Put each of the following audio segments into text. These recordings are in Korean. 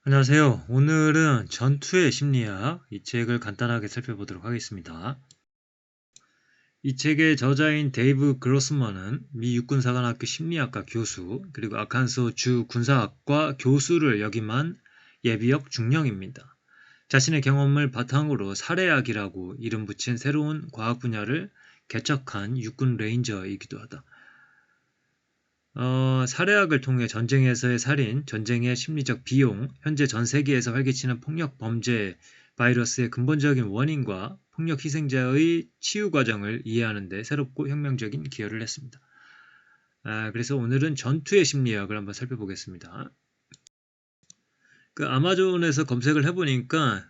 안녕하세요. 오늘은 전투의 심리학 이 책을 간단하게 살펴보도록 하겠습니다. 이 책의 저자인 데이브 그로스먼은 미 육군사관학교 심리학과 교수 그리고 아칸소 주 군사학과 교수를 역임한 예비역 중령입니다. 자신의 경험을 바탕으로 살해학이라고 이름 붙인 새로운 과학 분야를 개척한 육군 레인저이기도 하다. 살해학을 통해 전쟁에서의 살인, 전쟁의 심리적 비용, 현재 전 세계에서 활개치는 폭력 범죄 바이러스의 근본적인 원인과 폭력 희생자의 치유 과정을 이해하는 데 새롭고 혁명적인 기여를 했습니다. 그래서 오늘은 전투의 심리학을 한번 살펴보겠습니다. 아마존에서 검색을 해보니까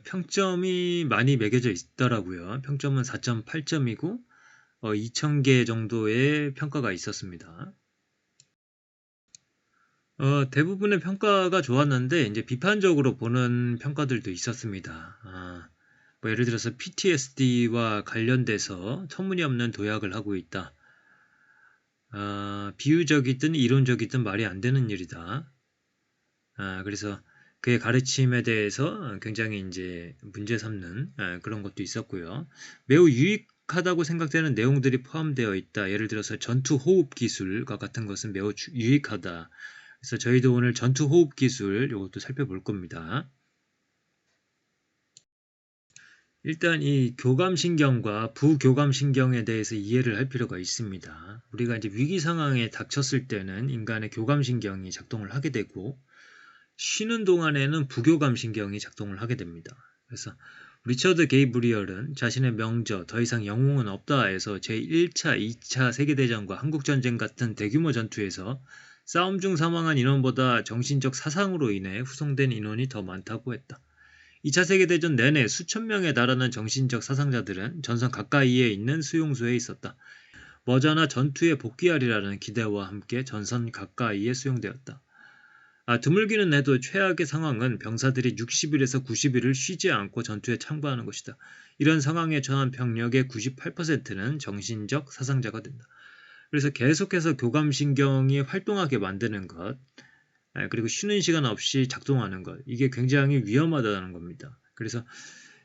평점이 많이 매겨져 있더라고요. 평점은 4.8점이고 2,000개 정도의 평가가 있었습니다. 대부분의 평가가 좋았는데 이제 비판적으로 보는 평가들도 있었습니다. 뭐 예를 들어서 PTSD와 관련돼서 터무니없는 도약을 하고 있다. 비유적이든 이론적이든 말이 안 되는 일이다. 그래서 그의 가르침에 대해서 굉장히 이제 문제 삼는 그런 것도 있었고요. 매우 유익하다고 생각되는 내용들이 포함되어 있다. 예를 들어서 전투 호흡 기술과 같은 것은 매우 유익하다. 그래서 저희도 오늘 전투 호흡 기술 이것도 살펴볼 겁니다. 일단 이 교감신경과 부교감신경에 대해서 이해를 할 필요가 있습니다. 우리가 이제 위기 상황에 닥쳤을 때는 인간의 교감신경이 작동을 하게 되고 쉬는 동안에는 부교감신경이 작동을 하게 됩니다. 그래서 리처드 게이브리얼은 자신의 명저 더 이상 영웅은 없다에서 제1차, 2차 세계대전과 한국전쟁 같은 대규모 전투에서 싸움 중 사망한 인원보다 정신적 사상으로 인해 후송된 인원이 더 많다고 했다. 2차 세계대전 내내 수천 명에 달하는 정신적 사상자들은 전선 가까이에 있는 수용소에 있었다. 머저나 전투에 복귀하리라는 기대와 함께 전선 가까이에 수용되었다. 드물기는 해도 최악의 상황은 병사들이 60일에서 90일을 쉬지 않고 전투에 참가하는 것이다. 이런 상황에 처한 병력의 98%는 정신적 사상자가 된다. 그래서 계속해서 교감신경이 활동하게 만드는 것, 그리고 쉬는 시간 없이 작동하는 것, 이게 굉장히 위험하다는 겁니다. 그래서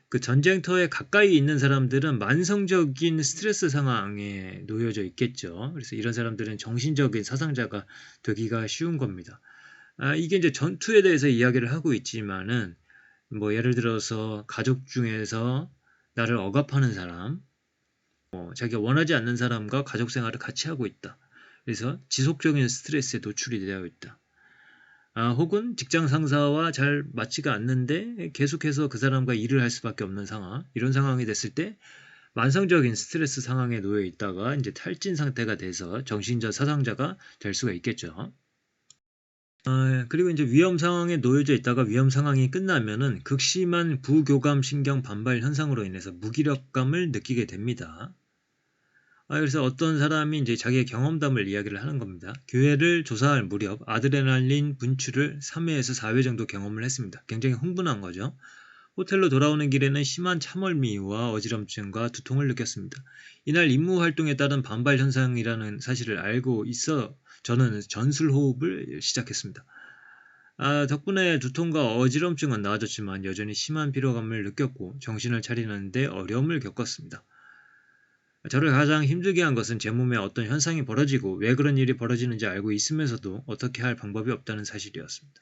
그 전쟁터에 가까이 있는 사람들은 만성적인 스트레스 상황에 놓여져 있겠죠. 그래서 이런 사람들은 정신적인 사상자가 되기가 쉬운 겁니다. 이게 이제 전투에 대해서 이야기를 하고 있지만은, 뭐 예를 들어서 가족 중에서 나를 억압하는 사람, 자기가 원하지 않는 사람과 가족 생활을 같이 하고 있다. 그래서 지속적인 스트레스에 노출이 되어 있다. 혹은 직장 상사와 잘 맞지가 않는데 계속해서 그 사람과 일을 할 수밖에 없는 상황, 이런 상황이 됐을 때 만성적인 스트레스 상황에 놓여 있다가 이제 탈진 상태가 돼서 정신적 사상자가 될 수가 있겠죠. 그리고 이제 위험 상황에 놓여져 있다가 위험 상황이 끝나면은 극심한 부교감 신경 반발 현상으로 인해서 무기력감을 느끼게 됩니다. 그래서 어떤 사람이 이제 자기의 경험담을 이야기를 하는 겁니다. 교회를 조사할 무렵 아드레날린 분출을 3회에서 4회 정도 경험을 했습니다. 굉장히 흥분한 거죠. 호텔로 돌아오는 길에는 심한 참을미와 어지럼증과 두통을 느꼈습니다. 이날 임무 활동에 따른 반발 현상이라는 사실을 알고 있어 저는 전술호흡을 시작했습니다. 덕분에 두통과 어지럼증은 나아졌지만 여전히 심한 피로감을 느꼈고 정신을 차리는데 어려움을 겪었습니다. 저를 가장 힘들게 한 것은 제 몸에 어떤 현상이 벌어지고 왜 그런 일이 벌어지는지 알고 있으면서도 어떻게 할 방법이 없다는 사실이었습니다.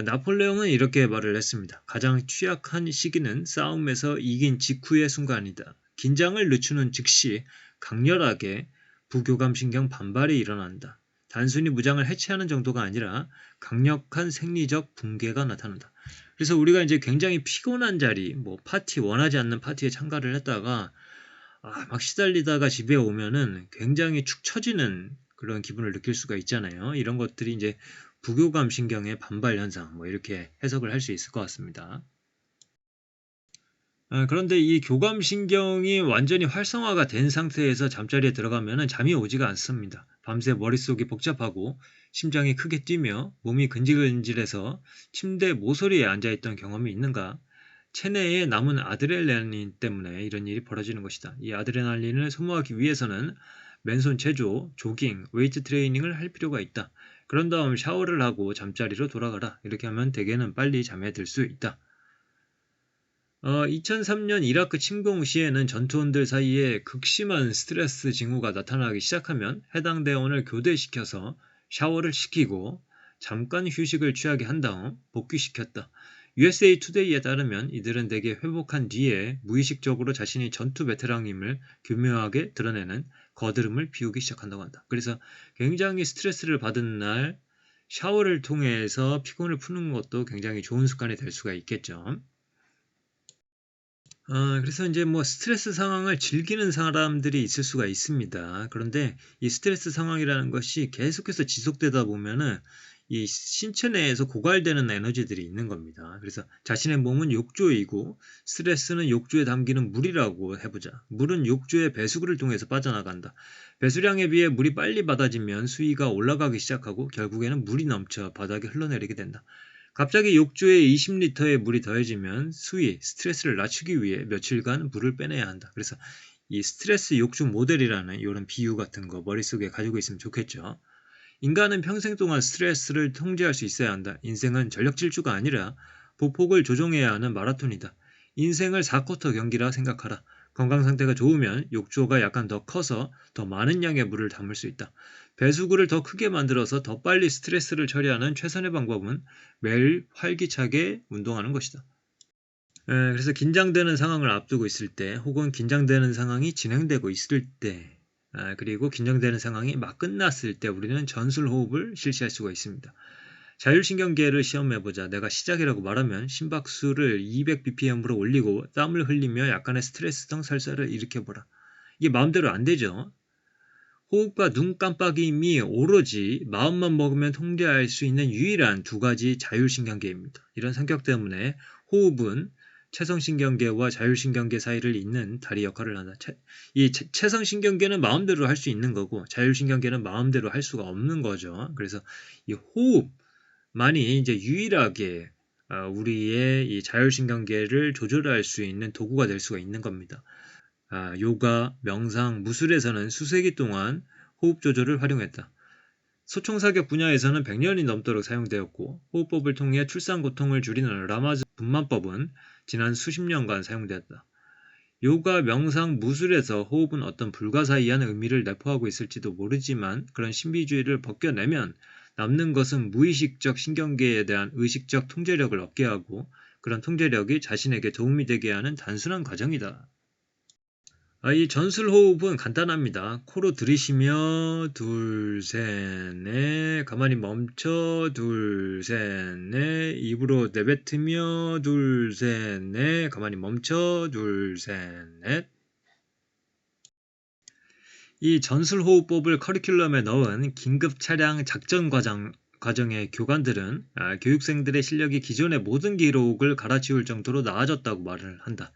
나폴레옹은 이렇게 말을 했습니다. 가장 취약한 시기는 싸움에서 이긴 직후의 순간이다. 긴장을 늦추는 즉시 강렬하게 부교감신경 반발이 일어난다. 단순히 무장을 해체하는 정도가 아니라 강력한 생리적 붕괴가 나타난다. 그래서 우리가 이제 굉장히 피곤한 자리, 뭐 파티, 원하지 않는 파티에 참가를 했다가 막 시달리다가 집에 오면은 굉장히 축 처지는 그런 기분을 느낄 수가 있잖아요. 이런 것들이 이제 부교감 신경의 반발 현상, 뭐 이렇게 해석을 할 수 있을 것 같습니다. 그런데 이 교감 신경이 완전히 활성화가 된 상태에서 잠자리에 들어가면은 잠이 오지가 않습니다. 밤새 머릿속이 복잡하고 심장이 크게 뛰며 몸이 근질근질해서 침대 모서리에 앉아있던 경험이 있는가? 체내에 남은 아드레날린 때문에 이런 일이 벌어지는 것이다. 이 아드레날린을 소모하기 위해서는 맨손 체조, 조깅, 웨이트 트레이닝을 할 필요가 있다. 그런 다음 샤워를 하고 잠자리로 돌아가라. 이렇게 하면 대개는 빨리 잠에 들 수 있다. 2003년 이라크 침공 시에는 전투원들 사이에 극심한 스트레스 징후가 나타나기 시작하면 해당 대원을 교대시켜서 샤워를 시키고 잠깐 휴식을 취하게 한 다음 복귀시켰다. USA 투데이에 따르면 이들은 대개 회복한 뒤에 무의식적으로 자신이 전투 베테랑임을 교묘하게 드러내는 거드름을 피우기 시작한다고 한다. 그래서 굉장히 스트레스를 받은 날 샤워를 통해서 피곤을 푸는 것도 굉장히 좋은 습관이 될 수가 있겠죠. 그래서 이제 뭐 스트레스 상황을 즐기는 사람들이 있을 수가 있습니다. 그런데 이 스트레스 상황이라는 것이 계속해서 지속되다 보면은 이 신체 내에서 고갈되는 에너지들이 있는 겁니다. 그래서 자신의 몸은 욕조이고 스트레스는 욕조에 담기는 물이라고 해보자. 물은 욕조의 배수구를 통해서 빠져나간다. 배수량에 비해 물이 빨리 받아지면 수위가 올라가기 시작하고 결국에는 물이 넘쳐 바닥에 흘러내리게 된다. 갑자기 욕조에 20리터의 물이 더해지면 수위, 스트레스를 낮추기 위해 며칠간 물을 빼내야 한다. 그래서 이 스트레스 욕조 모델이라는 이런 비유 같은 거 머릿속에 가지고 있으면 좋겠죠. 인간은 평생 동안 스트레스를 통제할 수 있어야 한다. 인생은 전력 질주가 아니라 보폭을 조종해야 하는 마라톤이다. 인생을 4쿼터 경기라 생각하라. 건강 상태가 좋으면 욕조가 약간 더 커서 더 많은 양의 물을 담을 수 있다. 배수구를 더 크게 만들어서 더 빨리 스트레스를 처리하는 최선의 방법은 매일 활기차게 운동하는 것이다. 그래서 긴장되는 상황을 앞두고 있을 때 혹은 긴장되는 상황이 진행되고 있을 때 그리고 긴장되는 상황이 막 끝났을 때 우리는 전술호흡을 실시할 수가 있습니다. 자율신경계를 시험해보자. 내가 시작이라고 말하면 심박수를 200bpm으로 올리고 땀을 흘리며 약간의 스트레스성 설사를 일으켜보라. 이게 마음대로 안 되죠. 호흡과 눈 깜빡임이 오로지 마음만 먹으면 통제할 수 있는 유일한 두 가지 자율신경계입니다. 이런 성격 때문에 호흡은 체성신경계와 자율신경계 사이를 잇는 다리 역할을 한다. 이 체성신경계는 마음대로 할 수 있는 거고 자율신경계는 마음대로 할 수가 없는 거죠. 그래서 이 호흡만이 이제 유일하게 우리의 이 자율신경계를 조절할 수 있는 도구가 될 수가 있는 겁니다. 요가, 명상, 무술에서는 수세기 동안 호흡 조절을 활용했다. 소총사격 분야에서는 100년이 넘도록 사용되었고 호흡법을 통해 출산 고통을 줄이는 라마즈 분만법은 지난 수십 년간 사용되었다. 요가, 명상, 무술에서 호흡은 어떤 불가사의한 의미를 내포하고 있을지도 모르지만 그런 신비주의를 벗겨내면 남는 것은 무의식적 신경계에 대한 의식적 통제력을 얻게 하고 그런 통제력이 자신에게 도움이 되게 하는 단순한 과정이다. 이 전술호흡은 간단합니다. 코로 들이쉬며 둘, 셋, 넷 가만히 멈춰 둘, 셋, 넷 입으로 내뱉으며 둘, 셋, 넷 가만히 멈춰 둘, 셋, 넷 이 전술호흡법을 커리큘럼에 넣은 긴급차량 작전 과정의 교관들은 교육생들의 실력이 기존의 모든 기록을 갈아치울 정도로 나아졌다고 말을 한다.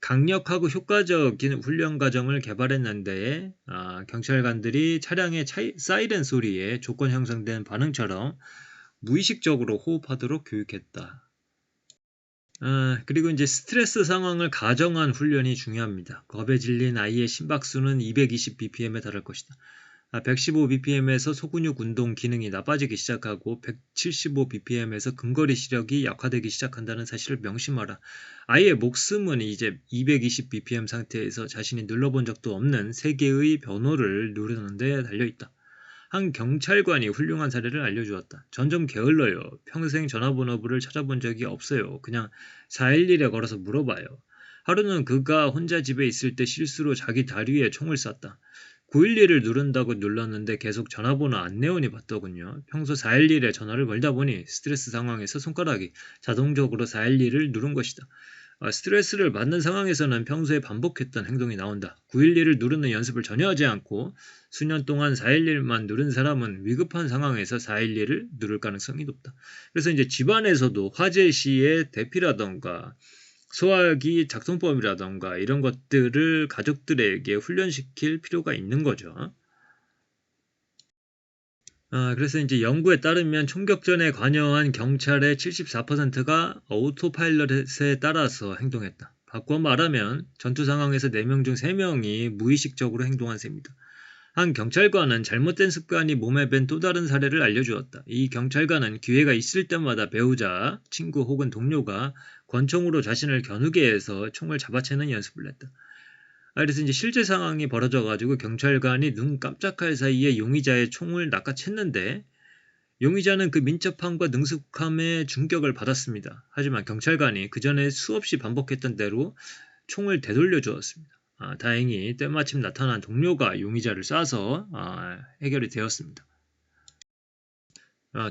강력하고 효과적인 훈련 과정을 개발했는데 경찰관들이 차량의 사이렌 소리에 조건 형성된 반응처럼 무의식적으로 호흡하도록 교육했다. 그리고 이제 스트레스 상황을 가정한 훈련이 중요합니다. 겁에 질린 아이의 심박수는 220bpm에 달할 것이다. 115bpm에서 소근육 운동 기능이 나빠지기 시작하고 175bpm에서 근거리 시력이 약화되기 시작한다는 사실을 명심하라. 아이의 목숨은 이제 220bpm 상태에서 자신이 눌러본 적도 없는 세계의 번호를 누르는 데 달려있다. 한 경찰관이 훌륭한 사례를 알려주었다. 전 좀 게을러요. 평생 전화번호부를 찾아본 적이 없어요. 그냥 411에 걸어서 물어봐요. 하루는 그가 혼자 집에 있을 때 실수로 자기 다리에 총을 쐈다. 911을 누른다고 눌렀는데 계속 전화번호 안내원이 받더군요. 평소 411에 전화를 걸다 보니 스트레스 상황에서 손가락이 자동적으로 411을 누른 것이다. 스트레스를 받는 상황에서는 평소에 반복했던 행동이 나온다. 911을 누르는 연습을 전혀 하지 않고 수년 동안 411만 누른 사람은 위급한 상황에서 411을 누를 가능성이 높다. 그래서 이제 집안에서도 화재 시의 대피라던가 소화기 작동법이라던가 이런 것들을 가족들에게 훈련시킬 필요가 있는 거죠. 그래서 이제 연구에 따르면 총격전에 관여한 경찰의 74%가 오토파일럿에 따라서 행동했다. 바꿔 말하면 전투 상황에서 4명 중 3명이 무의식적으로 행동한 셈이다. 한 경찰관은 잘못된 습관이 몸에 밴 또 다른 사례를 알려주었다. 이 경찰관은 기회가 있을 때마다 배우자, 친구 혹은 동료가 권총으로 자신을 겨누게 해서 총을 잡아채는 연습을 했다. 그래서 이제 실제 상황이 벌어져가지고 경찰관이 눈 깜짝할 사이에 용의자의 총을 낚아챘는데 용의자는 그 민첩함과 능숙함에 충격을 받았습니다. 하지만 경찰관이 그 전에 수없이 반복했던 대로 총을 되돌려 주었습니다. 다행히 때마침 나타난 동료가 용의자를 쏴서 해결이 되었습니다.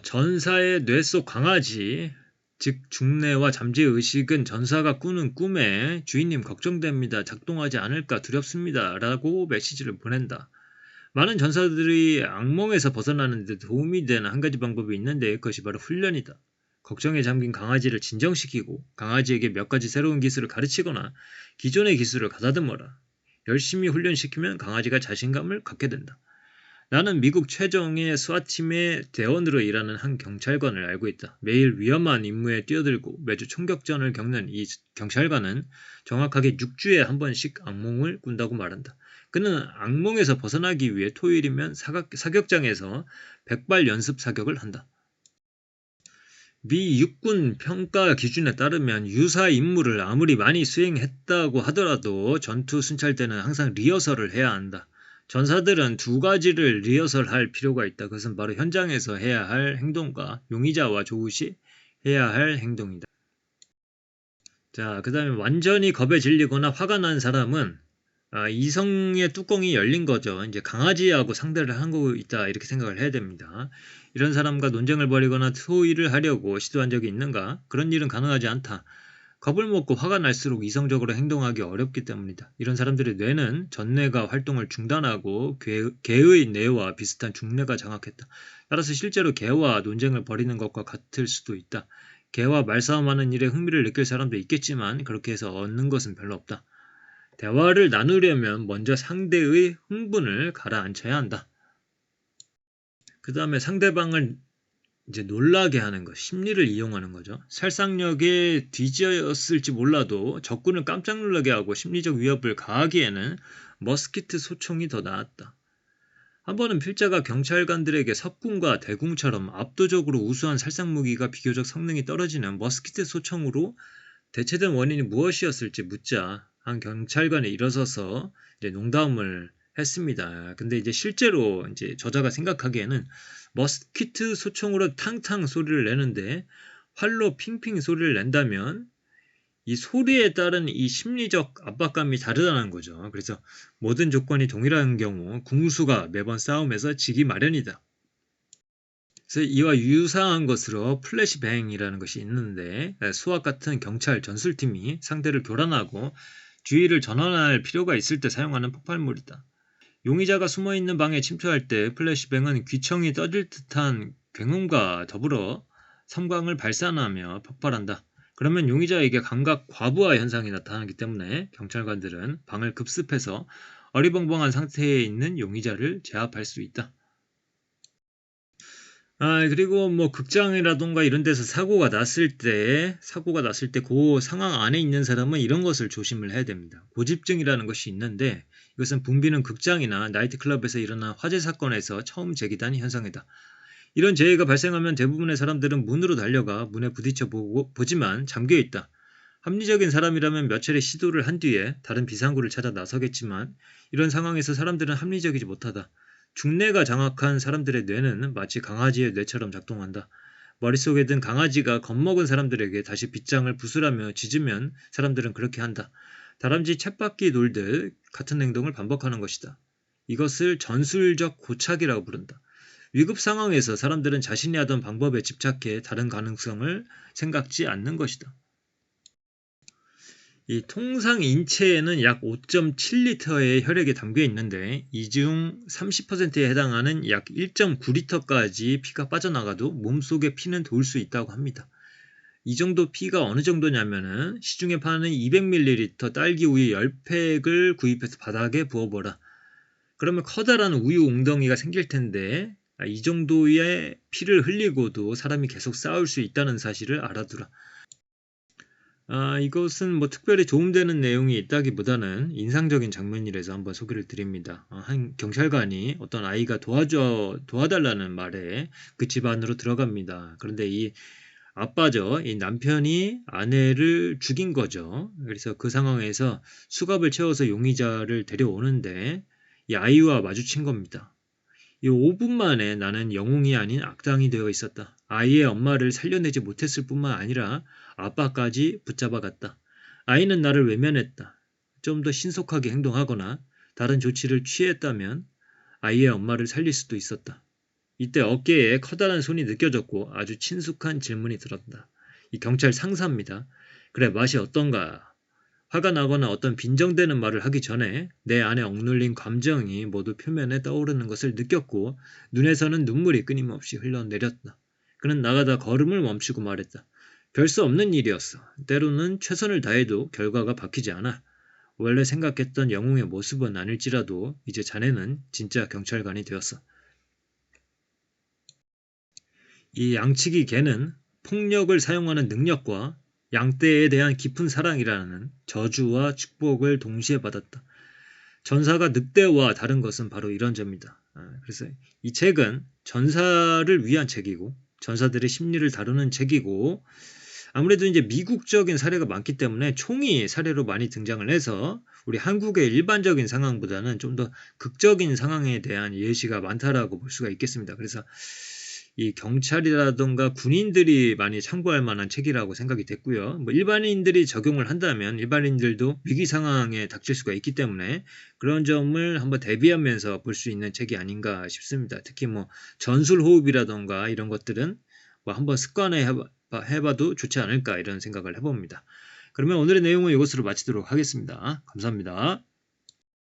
전사의 뇌 속 강아지, 즉 중뇌와 잠재의식은 전사가 꾸는 꿈에 주인님 걱정됩니다. 작동하지 않을까 두렵습니다. 라고 메시지를 보낸다. 많은 전사들이 악몽에서 벗어나는 데 도움이 되는 한 가지 방법이 있는데 그것이 바로 훈련이다. 걱정에 잠긴 강아지를 진정시키고 강아지에게 몇 가지 새로운 기술을 가르치거나 기존의 기술을 가다듬어라. 열심히 훈련시키면 강아지가 자신감을 갖게 된다. 나는 미국 최정예 스와팀의 대원으로 일하는 한 경찰관을 알고 있다. 매일 위험한 임무에 뛰어들고 매주 총격전을 겪는 이 경찰관은 정확하게 6주에 한 번씩 악몽을 꾼다고 말한다. 그는 악몽에서 벗어나기 위해 토요일이면 사격장에서 100발 연습 사격을 한다. 미 육군 평가 기준에 따르면 유사 임무를 아무리 많이 수행했다고 하더라도 전투 순찰 때는 항상 리허설을 해야 한다. 전사들은 두 가지를 리허설할 필요가 있다. 그것은 바로 현장에서 해야 할 행동과 용의자와 조우시 해야 할 행동이다. 자, 그 다음에 완전히 겁에 질리거나 화가 난 사람은 이성의 뚜껑이 열린 거죠. 이제 강아지하고 상대를 하고 있다 이렇게 생각을 해야 됩니다. 이런 사람과 논쟁을 벌이거나 소위를 하려고 시도한 적이 있는가? 그런 일은 가능하지 않다. 겁을 먹고 화가 날수록 이성적으로 행동하기 어렵기 때문이다. 이런 사람들의 뇌는 전뇌가 활동을 중단하고 개의 뇌와 비슷한 중뇌가 장악했다. 따라서 실제로 개와 논쟁을 벌이는 것과 같을 수도 있다. 개와 말싸움하는 일에 흥미를 느낄 사람도 있겠지만 그렇게 해서 얻는 것은 별로 없다. 대화를 나누려면 먼저 상대의 흥분을 가라앉혀야 한다. 그 다음에 상대방을 이제 놀라게 하는 것, 심리를 이용하는 거죠. 살상력에 뒤지었을지 몰라도 적군을 깜짝 놀라게 하고 심리적 위협을 가하기에는 머스키트 소총이 더 나았다. 한 번은 필자가 경찰관들에게 석궁과 대궁처럼 압도적으로 우수한 살상무기가 비교적 성능이 떨어지는 머스키트 소총으로 대체된 원인이 무엇이었을지 묻자 한 경찰관이 일어서서 이제 농담을 했습니다. 근데 이제 실제로 이제 저자가 생각하기에는 머스키트 소총으로 탕탕 소리를 내는데 활로 핑핑 소리를 낸다면 이 소리에 따른 이 심리적 압박감이 다르다는 거죠. 그래서 모든 조건이 동일한 경우 궁수가 매번 싸움에서 지기 마련이다. 그래서 이와 유사한 것으로 플래시뱅이라는 것이 있는데 수학 같은 경찰 전술팀이 상대를 교란하고 주의를 전환할 필요가 있을 때 사용하는 폭발물이다. 용의자가 숨어있는 방에 침투할 때 플래시뱅은 귀청이 떠질 듯한 굉음과 더불어 섬광을 발산하며 폭발한다. 그러면 용의자에게 감각 과부하 현상이 나타나기 때문에 경찰관들은 방을 급습해서 어리벙벙한 상태에 있는 용의자를 제압할 수 있다. 그리고 뭐 극장이라던가 이런 데서 사고가 났을 때 그 상황 안에 있는 사람은 이런 것을 조심을 해야 됩니다. 고집증이라는 것이 있는데 이것은 붐비는 극장이나 나이트클럽에서 일어난 화재 사건에서 처음 제기된 현상이다. 이런 재해가 발생하면 대부분의 사람들은 문으로 달려가 문에 부딪혀 보지만 잠겨있다. 합리적인 사람이라면 몇 차례 시도를 한 뒤에 다른 비상구를 찾아 나서겠지만 이런 상황에서 사람들은 합리적이지 못하다. 중뇌가 장악한 사람들의 뇌는 마치 강아지의 뇌처럼 작동한다. 머릿속에 든 강아지가 겁먹은 사람들에게 다시 빗장을 부수라며 짖으면 사람들은 그렇게 한다. 다람쥐 쳇바퀴 놀듯 같은 행동을 반복하는 것이다. 이것을 전술적 고착이라고 부른다. 위급 상황에서 사람들은 자신이 하던 방법에 집착해 다른 가능성을 생각지 않는 것이다. 이 통상 인체에는 약 5.7리터의 혈액이 담겨 있는데 이 중 30%에 해당하는 약 1.9리터까지 피가 빠져나가도 몸속의 피는 돌 수 있다고 합니다. 이 정도 피가 어느 정도냐면은 시중에 파는 200ml 딸기 우유 10팩을 구입해서 바닥에 부어보라. 그러면 커다란 우유 웅덩이가 생길 텐데 이 정도의 피를 흘리고도 사람이 계속 싸울 수 있다는 사실을 알아두라. 이것은 뭐 특별히 도움되는 내용이 있다기보다는 인상적인 장면이라서 한번 소개를 드립니다. 한 경찰관이 어떤 아이가 도와달라는 말에 그 집 안으로 들어갑니다. 그런데 이 아빠죠. 이 남편이 아내를 죽인 거죠. 그래서 그 상황에서 수갑을 채워서 용의자를 데려오는데 이 아이와 마주친 겁니다. 이 5분 만에 나는 영웅이 아닌 악당이 되어 있었다. 아이의 엄마를 살려내지 못했을 뿐만 아니라 아빠까지 붙잡아갔다. 아이는 나를 외면했다. 좀 더 신속하게 행동하거나 다른 조치를 취했다면 아이의 엄마를 살릴 수도 있었다. 이때 어깨에 커다란 손이 느껴졌고 아주 친숙한 질문이 들었다. 이 경찰 상사입니다. 그래, 맛이 어떤가? 화가 나거나 어떤 빈정대는 말을 하기 전에 내 안에 억눌린 감정이 모두 표면에 떠오르는 것을 느꼈고 눈에서는 눈물이 끊임없이 흘러내렸다. 그는 나가다 걸음을 멈추고 말했다. 별 수 없는 일이었어. 때로는 최선을 다해도 결과가 바뀌지 않아. 원래 생각했던 영웅의 모습은 아닐지라도 이제 자네는 진짜 경찰관이 되었어. 이 양치기 개는 폭력을 사용하는 능력과 양떼에 대한 깊은 사랑이라는 저주와 축복을 동시에 받았다. 전사가 늑대와 다른 것은 바로 이런 점이다. 그래서 이 책은 전사를 위한 책이고 전사들의 심리를 다루는 책이고 아무래도 이제 미국적인 사례가 많기 때문에 총이 사례로 많이 등장을 해서 우리 한국의 일반적인 상황보다는 좀 더 극적인 상황에 대한 예시가 많다라고 볼 수가 있겠습니다. 그래서 이 경찰이라던가 군인들이 많이 참고할 만한 책이라고 생각이 됐고요. 뭐 일반인들이 적용을 한다면 일반인들도 위기 상황에 닥칠 수가 있기 때문에 그런 점을 한번 대비하면서 볼 수 있는 책이 아닌가 싶습니다. 특히 뭐 전술호흡이라던가 이런 것들은 뭐 한번 습관에 해봐도 좋지 않을까 이런 생각을 해봅니다. 그러면 오늘의 내용은 이것으로 마치도록 하겠습니다. 감사합니다.